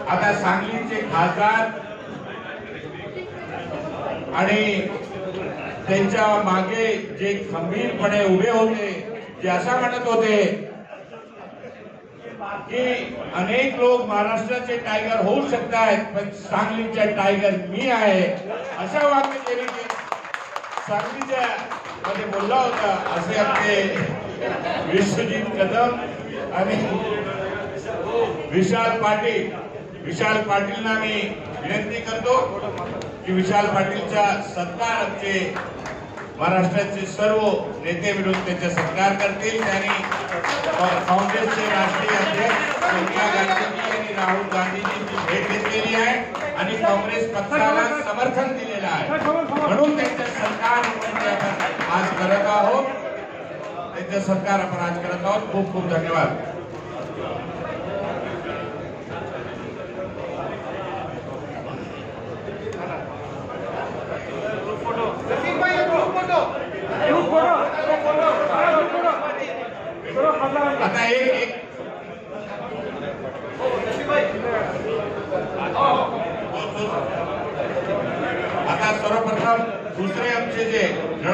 आता सांगलीचे खासदार आणि त्यांच्या मागे जे खंबीरपणे उभे होते, जे असं म्हणत होते की अनेक लोक महाराष्ट्राचे टायगर होऊ शकतात पण सांगलीचे टायगर मी आहे, अशा वाक्य त्यांनी सांगलीच्या मध्ये बोलला होता. असे आपले विश्वजित कदम आणि विशाल पाटीलना मी विनंती करतो की विशाल पाटीलचा सत्कार आमचे महाराष्ट्राचे सर्व नेते मिळून त्याचा सत्कार करतील. त्यांनी काँग्रेसचे राष्ट्रीय अध्यक्ष सोनिया गांधीजी आणि राहुल गांधीजींची भेट घेतलेली आहे आणि काँग्रेस पक्षाला समर्थन दिलेलं आहे, म्हणून त्यांचा सत्कार आपण आज करत आहोत. त्यांचा सत्कार आपण आज करत आहोत. खूप खूप धन्यवाद. आता एक आता सर्वप्रथम दुसरे आमचे जे